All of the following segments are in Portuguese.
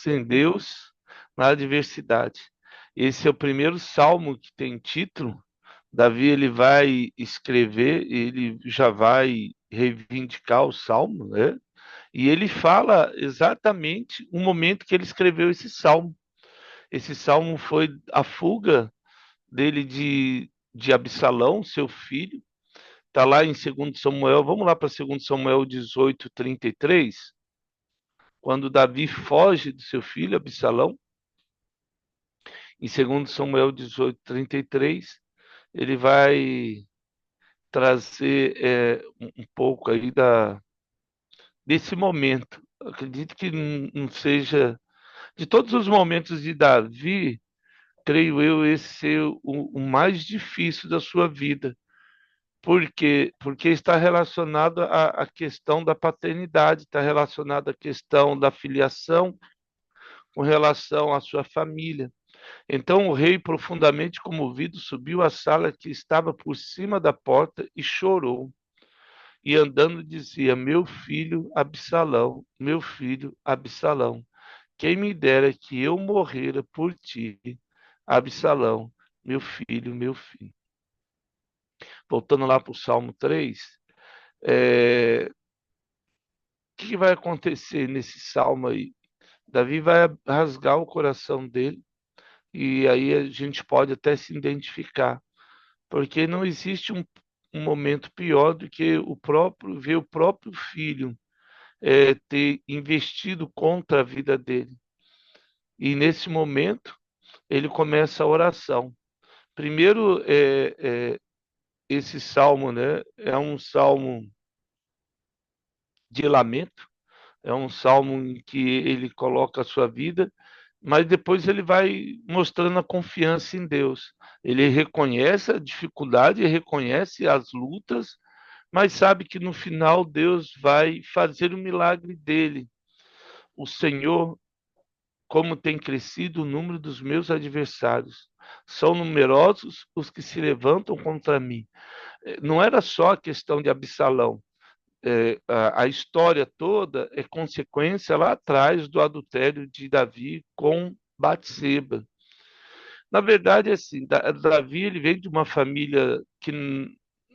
em Deus na adversidade. Esse é o primeiro salmo que tem título. Davi ele vai escrever, ele já vai reivindicar o salmo, né? E ele fala exatamente o momento que ele escreveu esse salmo. Esse salmo foi a fuga dele de Absalão, seu filho. Está lá em 2 Samuel. Vamos lá para 2 Samuel 18:33, quando Davi foge do seu filho Absalão. Em 2 Samuel 18:33, ele vai trazer um pouco aí desse momento. Acredito que não seja, de todos os momentos de Davi, creio eu, esse ser o mais difícil da sua vida. Por quê? Porque está relacionado à questão da paternidade, está relacionado à questão da filiação com relação à sua família. Então o rei, profundamente comovido, subiu à sala que estava por cima da porta e chorou. E andando dizia: Meu filho Absalão, meu filho Absalão, quem me dera que eu morrera por ti, Absalão, meu filho, meu filho. Voltando lá para o Salmo 3, o que vai acontecer nesse salmo aí? Davi vai rasgar o coração dele, e aí a gente pode até se identificar, porque não existe um momento pior do que ver o próprio filho ter investido contra a vida dele. E nesse momento ele começa a oração. Primeiro, esse salmo, né, é um salmo de lamento, é um salmo em que ele coloca a sua vida, mas depois ele vai mostrando a confiança em Deus. Ele reconhece a dificuldade, reconhece as lutas, mas sabe que no final Deus vai fazer o milagre dele. O Senhor, como tem crescido o número dos meus adversários. São numerosos os que se levantam contra mim. Não era só a questão de Absalão. A história toda é consequência lá atrás do adultério de Davi com Batseba. Na verdade, assim, Davi ele veio de uma família que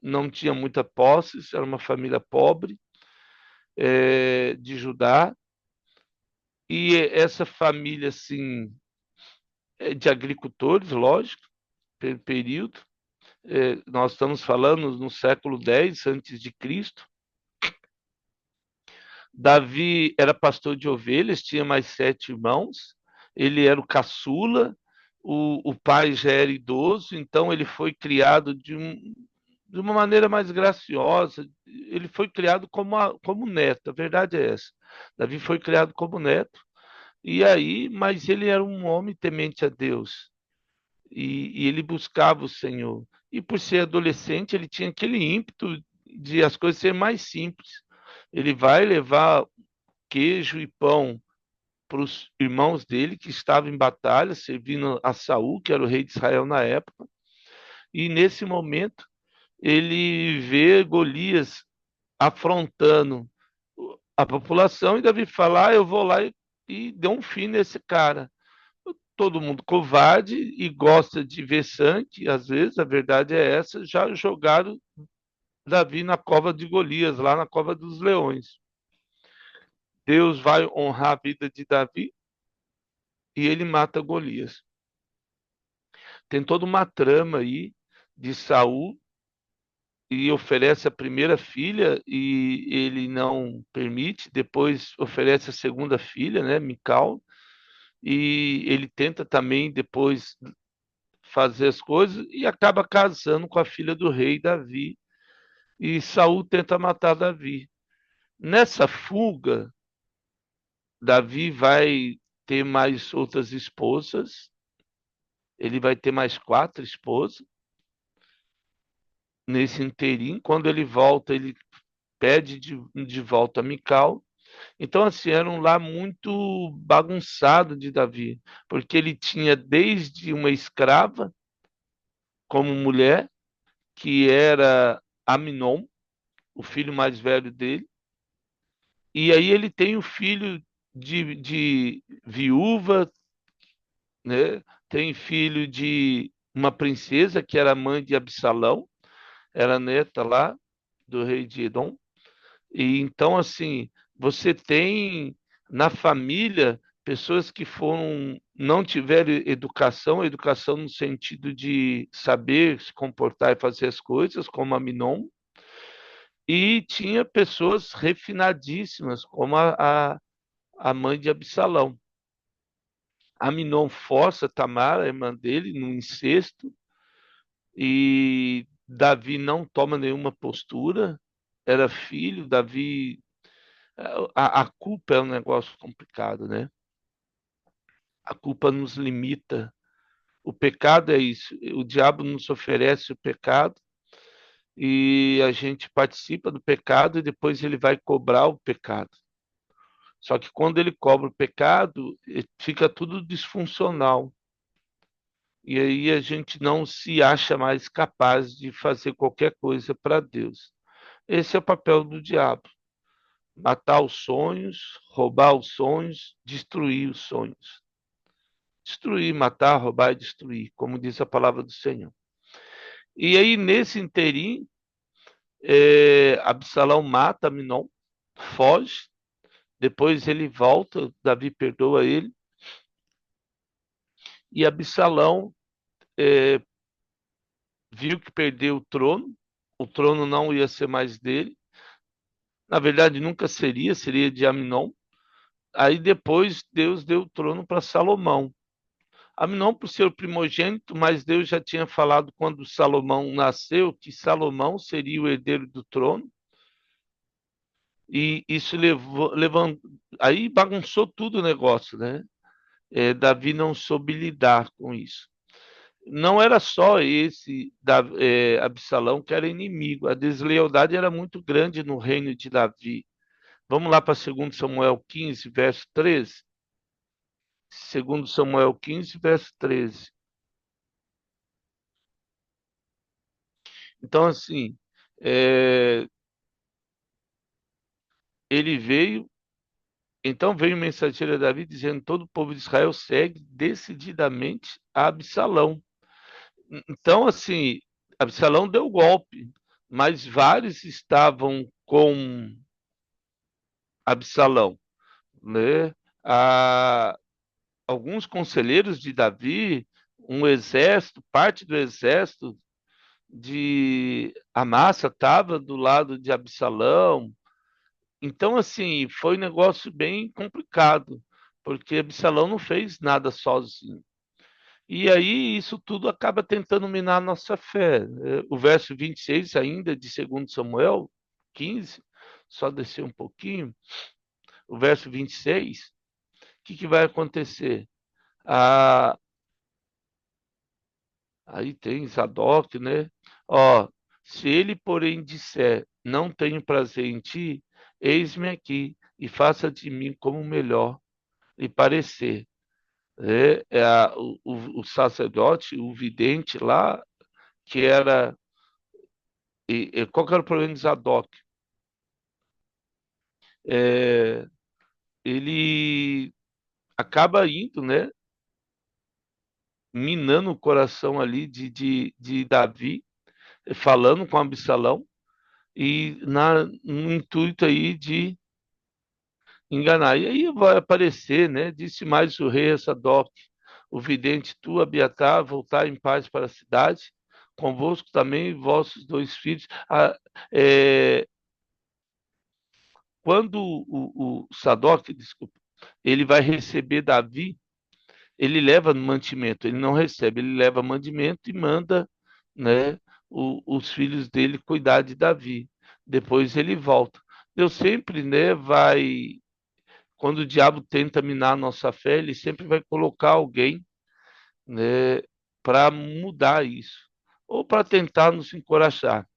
não tinha muita posse, era uma família pobre, de Judá, e essa família, assim, de agricultores, lógico, período. Nós estamos falando no século X antes de Cristo. Davi era pastor de ovelhas, tinha mais 7 irmãos. Ele era o caçula, o pai já era idoso, então ele foi criado de uma maneira mais graciosa. Ele foi criado como neto, a verdade é essa. Davi foi criado como neto, e aí, mas ele era um homem temente a Deus. E ele buscava o Senhor. E por ser adolescente, ele tinha aquele ímpeto de as coisas serem mais simples. Ele vai levar queijo e pão para os irmãos dele que estavam em batalha, servindo a Saul, que era o rei de Israel na época. E nesse momento, ele vê Golias afrontando a população e Davi fala: eu vou lá e deu um fim nesse cara. Todo mundo covarde e gosta de ver sangue, às vezes, a verdade é essa, já jogaram Davi na cova de Golias, lá na cova dos leões. Deus vai honrar a vida de Davi e ele mata Golias. Tem toda uma trama aí de Saul e oferece a primeira filha e ele não permite, depois oferece a segunda filha, né, Mical, e ele tenta também depois fazer as coisas e acaba casando com a filha do rei Davi. E Saul tenta matar Davi. Nessa fuga, Davi vai ter mais outras esposas. Ele vai ter mais 4 esposas nesse interim. Quando ele volta, ele pede de volta a Mical. Então, assim, era um lar muito bagunçado de Davi, porque ele tinha desde uma escrava como mulher, que era Aminon, o filho mais velho dele. E aí ele tem o filho de viúva, né? Tem filho de uma princesa que era mãe de Absalão, era neta lá do rei de Edom. E então, assim, você tem na família pessoas que foram, não tiveram educação no sentido de saber se comportar e fazer as coisas, como Aminon, e tinha pessoas refinadíssimas, como a mãe de Absalão. Aminon força Tamar, a irmã dele, no incesto, e Davi não toma nenhuma postura, era filho, Davi. A culpa é um negócio complicado, né? A culpa nos limita. O pecado é isso. O diabo nos oferece o pecado e a gente participa do pecado e depois ele vai cobrar o pecado. Só que quando ele cobra o pecado, fica tudo disfuncional. E aí a gente não se acha mais capaz de fazer qualquer coisa para Deus. Esse é o papel do diabo: matar os sonhos, roubar os sonhos, destruir os sonhos. Destruir, matar, roubar e destruir, como diz a palavra do Senhor. E aí, nesse interim, Absalão mata Aminon, foge, depois ele volta, Davi perdoa ele, e Absalão é, viu que perdeu o trono não ia ser mais dele, na verdade nunca seria, seria de Aminon. Aí depois Deus deu o trono para Salomão. Aminon por ser o primogênito, mas Deus já tinha falado quando Salomão nasceu que Salomão seria o herdeiro do trono. E isso aí bagunçou tudo o negócio, né? Davi não soube lidar com isso. Não era só Absalão que era inimigo, a deslealdade era muito grande no reino de Davi. Vamos lá para 2 Samuel 15, verso 13. 2 Samuel 15, verso 13. Então, assim, é, ele veio, então veio o mensageiro a Davi dizendo: todo o povo de Israel segue decididamente a Absalão. Então, assim, Absalão deu golpe, mas vários estavam com Absalão, né? Ah, alguns conselheiros de Davi, um exército, parte do exército de Amassa estava do lado de Absalão. Então, assim, foi um negócio bem complicado, porque Absalão não fez nada sozinho. E aí isso tudo acaba tentando minar a nossa fé. O verso 26 ainda de 2 Samuel 15, só descer um pouquinho, o verso 26, o que vai acontecer? Ah, aí tem Zadok, né? Ó, se ele, porém, disser, não tenho prazer em ti, eis-me aqui e faça de mim como melhor lhe parecer. O sacerdote, o vidente lá, que era. Qual que era o problema de Zadok? É, ele acaba indo, né? Minando o coração ali de Davi, falando com Absalão, e no intuito aí de enganar. E aí vai aparecer, né? Disse mais o rei a Sadoc, o vidente, tu, Abiatar, voltar em paz para a cidade, convosco também vossos 2 filhos. É, quando o Sadoc, desculpa, ele vai receber Davi, ele leva mantimento, ele não recebe, ele leva mantimento e manda, né, os filhos dele cuidar de Davi. Depois ele volta. Deus sempre, né, vai, quando o diabo tenta minar a nossa fé, ele sempre vai colocar alguém, né, para mudar isso, ou para tentar nos encorajar.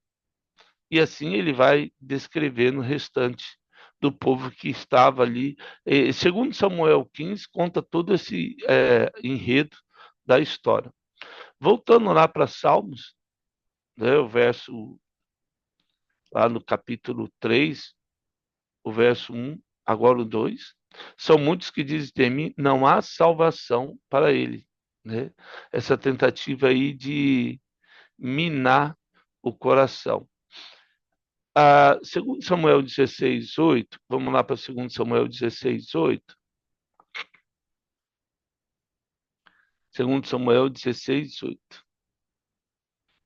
E assim ele vai descrevendo o restante do povo que estava ali. Segundo Samuel 15, conta todo esse enredo da história. Voltando lá para Salmos, né, o verso, lá no capítulo 3, o verso 1, agora o 2. São muitos que dizem de mim, não há salvação para ele, né? Essa tentativa aí de minar o coração. Segundo Samuel 16:8, vamos lá para segundo Samuel 16:8. Segundo Samuel 16:8.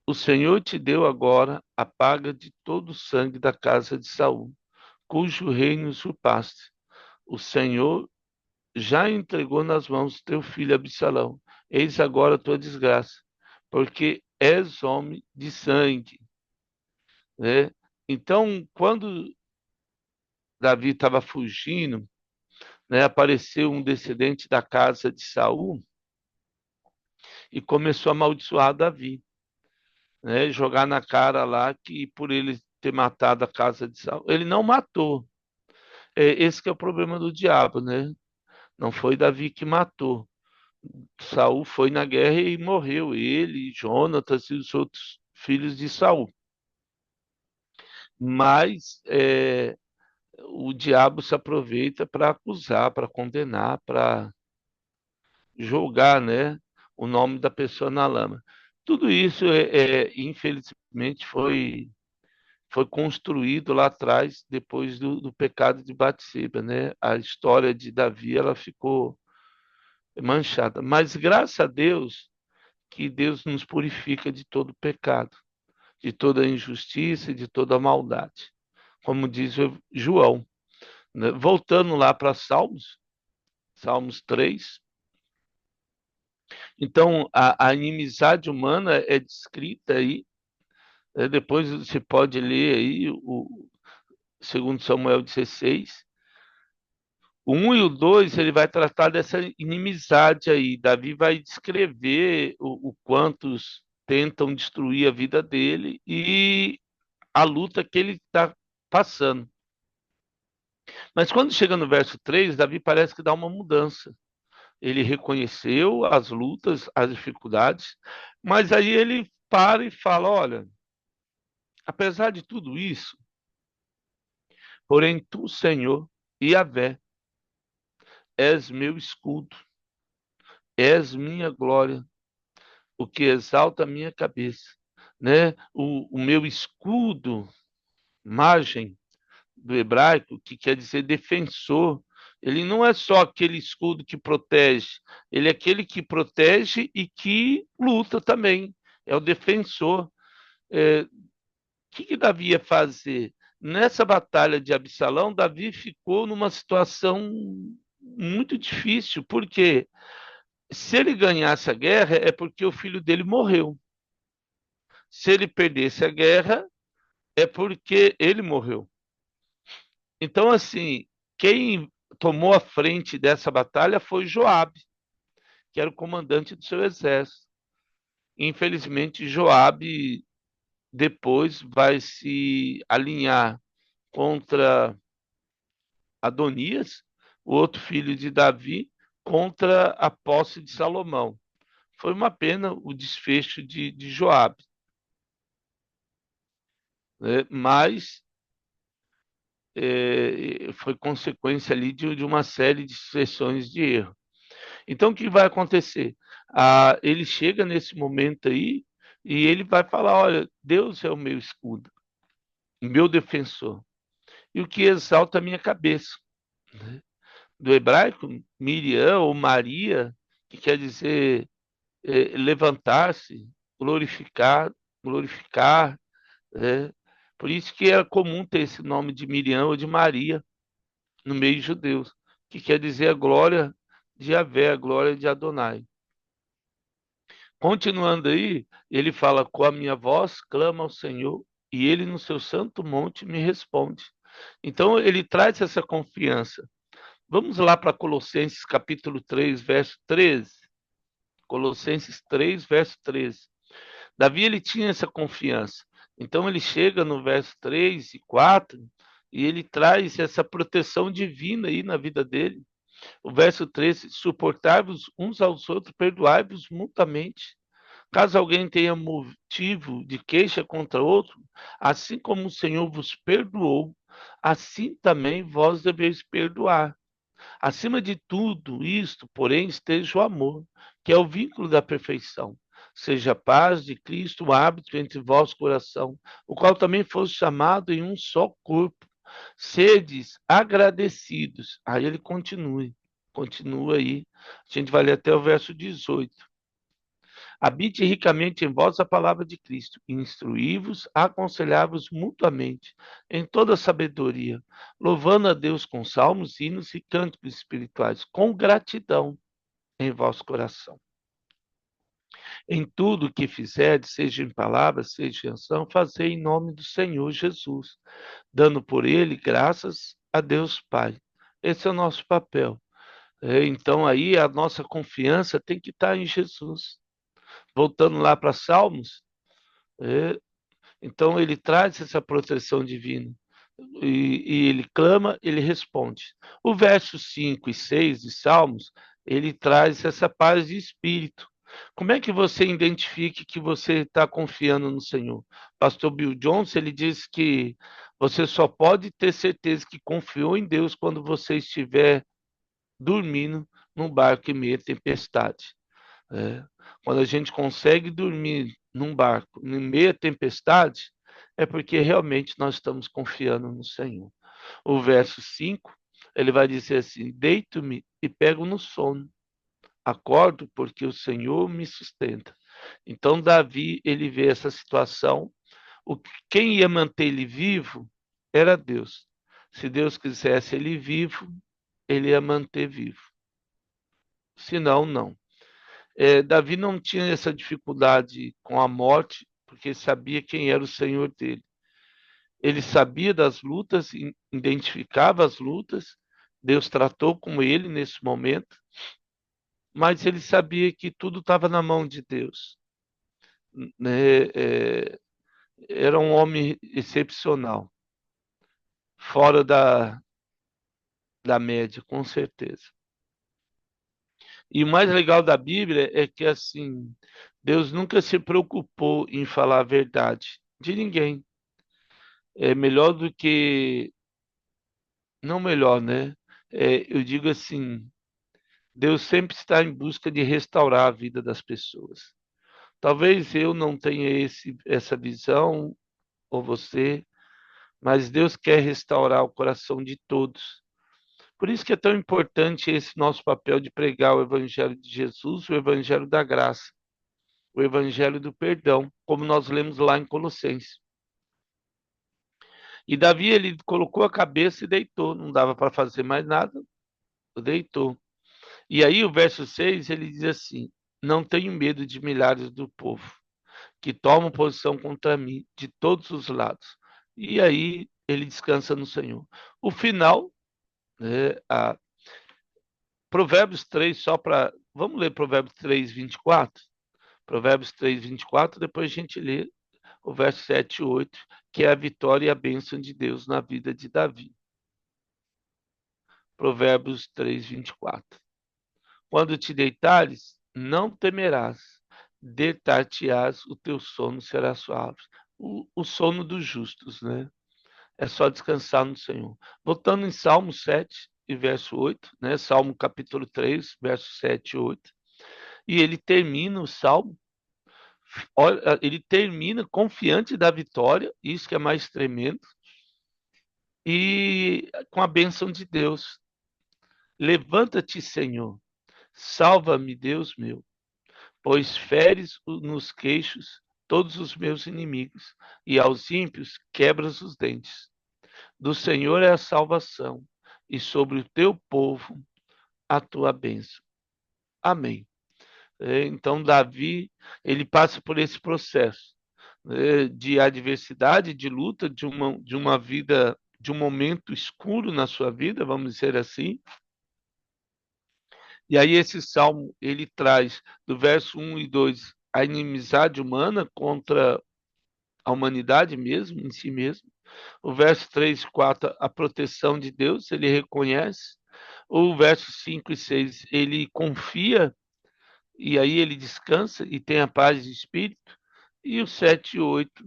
O Senhor te deu agora a paga de todo o sangue da casa de Saul, cujo reino usurpaste. O Senhor já entregou nas mãos teu filho Absalão. Eis agora a tua desgraça, porque és homem de sangue, né? Então, quando Davi estava fugindo, né, apareceu um descendente da casa de Saul e começou a amaldiçoar Davi, né, jogar na cara lá que por ele ter matado a casa de Saul, ele não matou. Esse que é o problema do diabo, né? Não foi Davi que matou. Saul foi na guerra e morreu. Ele, Jonatas e os outros filhos de Saul. Mas o diabo se aproveita para acusar, para condenar, para jogar, né, o nome da pessoa na lama. Tudo isso, infelizmente, foi construído lá atrás, depois do pecado de Batseba, né? A história de Davi, ela ficou manchada. Mas graças a Deus que Deus nos purifica de todo pecado, de toda injustiça e de toda maldade. Como diz o João, né? Voltando lá para Salmos, Salmos 3. Então, a inimizade humana é descrita aí, né? Depois você pode ler aí o segundo Samuel 16. O 1 e o 2, ele vai tratar dessa inimizade aí. Davi vai descrever o quantos tentam destruir a vida dele e a luta que ele está passando. Mas quando chega no verso 3, Davi parece que dá uma mudança. Ele reconheceu as lutas, as dificuldades, mas aí ele para e fala: olha, apesar de tudo isso, porém tu, Senhor, Yahvé, és meu escudo, és minha glória, o que exalta a minha cabeça, né? O meu escudo, margem do hebraico, que quer dizer defensor. Ele não é só aquele escudo que protege, ele é aquele que protege e que luta também. É o defensor. Que Davi ia fazer? Nessa batalha de Absalão, Davi ficou numa situação muito difícil, porque se ele ganhasse a guerra, é porque o filho dele morreu. Se ele perdesse a guerra, é porque ele morreu. Então, assim, quem tomou a frente dessa batalha foi Joabe, que era o comandante do seu exército. Infelizmente, Joabe depois vai se alinhar contra Adonias, o outro filho de Davi, contra a posse de Salomão. Foi uma pena o desfecho de Joabe, né? Mas foi consequência ali de uma série de sucessões de erro. Então, o que vai acontecer? Ele chega nesse momento aí e ele vai falar: olha, Deus é o meu escudo, meu defensor, e o que exalta a minha cabeça. Né? Do hebraico, Miriam ou Maria, que quer dizer levantar-se, glorificar, glorificar. Né? Por isso que era comum ter esse nome de Miriam ou de Maria no meio de judeus, que quer dizer a glória de Yahvé, a glória de Adonai. Continuando aí, ele fala: com a minha voz clama ao Senhor, e ele no seu santo monte me responde. Então ele traz essa confiança. Vamos lá para Colossenses capítulo 3, verso 13. Colossenses 3, verso 13. Davi ele tinha essa confiança. Então ele chega no verso 3 e 4 e ele traz essa proteção divina aí na vida dele. O verso 13: suportai-vos uns aos outros, perdoai-vos mutuamente. Caso alguém tenha motivo de queixa contra outro, assim como o Senhor vos perdoou, assim também vós deveis perdoar. Acima de tudo isto, porém, esteja o amor, que é o vínculo da perfeição. Seja a paz de Cristo um hábito entre vós coração, o qual também fosse chamado em um só corpo. Sedes agradecidos. Aí ele continua aí. A gente vai ler até o verso 18. Habite ricamente em vós a palavra de Cristo, instruí-vos, aconselhai-vos mutuamente em toda sabedoria, louvando a Deus com salmos, hinos e cânticos espirituais, com gratidão em vosso coração. Em tudo o que fizerdes, seja em palavras, seja em ação, fazei em nome do Senhor Jesus, dando por ele graças a Deus Pai. Esse é o nosso papel. Então aí a nossa confiança tem que estar em Jesus. Voltando lá para Salmos, é, então ele traz essa proteção divina. E ele clama, ele responde. O verso 5 e 6 de Salmos, ele traz essa paz de espírito. Como é que você identifica que você está confiando no Senhor? Pastor Bill Johnson, ele diz que você só pode ter certeza que confiou em Deus quando você estiver dormindo num barco em meio à tempestade. É. Quando a gente consegue dormir num barco em meio à tempestade, é porque realmente nós estamos confiando no Senhor. O verso 5, ele vai dizer assim: deito-me e pego no sono, acordo porque o Senhor me sustenta. Então, Davi, ele vê essa situação. Quem ia manter ele vivo era Deus. Se Deus quisesse ele vivo, ele ia manter vivo. Senão, não. Davi não tinha essa dificuldade com a morte, porque sabia quem era o Senhor dele. Ele sabia das lutas, identificava as lutas, Deus tratou com ele nesse momento, mas ele sabia que tudo estava na mão de Deus. Né? Era um homem excepcional, fora da média, com certeza. E o mais legal da Bíblia é que, assim, Deus nunca se preocupou em falar a verdade de ninguém. É melhor do que. Não melhor, né? Eu digo assim: Deus sempre está em busca de restaurar a vida das pessoas. Talvez eu não tenha essa visão, ou você, mas Deus quer restaurar o coração de todos. Por isso que é tão importante esse nosso papel de pregar o Evangelho de Jesus, o Evangelho da graça, o Evangelho do perdão, como nós lemos lá em Colossenses. E Davi, ele colocou a cabeça e deitou, não dava para fazer mais nada, deitou. E aí o verso 6 ele diz assim: não tenho medo de milhares do povo que tomam posição contra mim de todos os lados. E aí ele descansa no Senhor. O final, né, Provérbios 3, só para. Vamos ler Provérbios 3, 24? Provérbios 3, 24, depois a gente lê o verso 7 e 8, que é a vitória e a bênção de Deus na vida de Davi. Provérbios 3, 24. Quando te deitares, não temerás, deitar-te-ás, o teu sono será suave. O sono dos justos, né? É só descansar no Senhor. Voltando em Salmo 7 e verso 8, né? Salmo capítulo 3, verso 7 e 8. E ele termina o Salmo, ele termina confiante da vitória, isso que é mais tremendo, e com a bênção de Deus. Levanta-te, Senhor, salva-me, Deus meu, pois feres nos queixos todos os meus inimigos, e aos ímpios quebras os dentes. Do Senhor é a salvação, e sobre o teu povo a tua bênção. Amém. Então, Davi, ele passa por esse processo, né, de adversidade, de luta, de uma vida, de um momento escuro na sua vida, vamos dizer assim. E aí esse salmo, ele traz do verso 1 e 2 a inimizade humana contra a humanidade mesmo, em si mesmo. O verso 3 e 4, a proteção de Deus, ele reconhece. O verso 5 e 6, ele confia, e aí ele descansa e tem a paz de espírito. E o 7 e 8,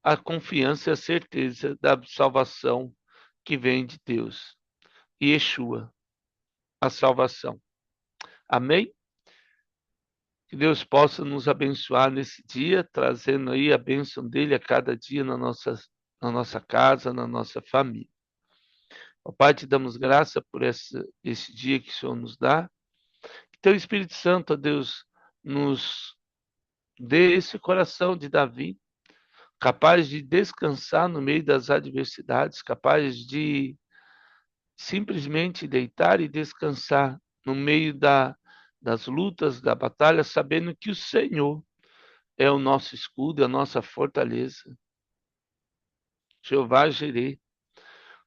a confiança e a certeza da salvação que vem de Deus. Yeshua. a salvação. Amém? Que Deus possa nos abençoar nesse dia, trazendo aí a bênção dele a cada dia na nossa casa, na nossa família. Ó Pai, te damos graça por esse dia que o Senhor nos dá. Que teu Espírito Santo, ó Deus, nos dê esse coração de Davi, capaz de descansar no meio das adversidades, capaz de simplesmente deitar e descansar no meio das lutas, da batalha, sabendo que o Senhor é o nosso escudo, a nossa fortaleza. Jeová Jireh,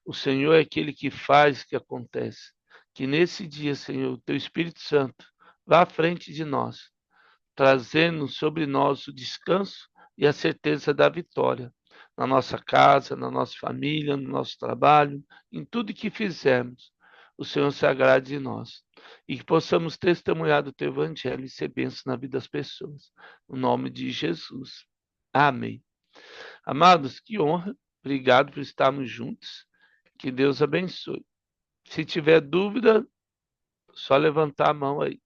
o Senhor é aquele que faz que acontece. Que nesse dia, Senhor, o teu Espírito Santo vá à frente de nós, trazendo sobre nós o descanso e a certeza da vitória na nossa casa, na nossa família, no nosso trabalho, em tudo que fizermos. O Senhor se agrade de nós e que possamos testemunhar do teu evangelho e ser bênção na vida das pessoas. No nome de Jesus. Amém. Amados, que honra. Obrigado por estarmos juntos. Que Deus abençoe. Se tiver dúvida, só levantar a mão aí.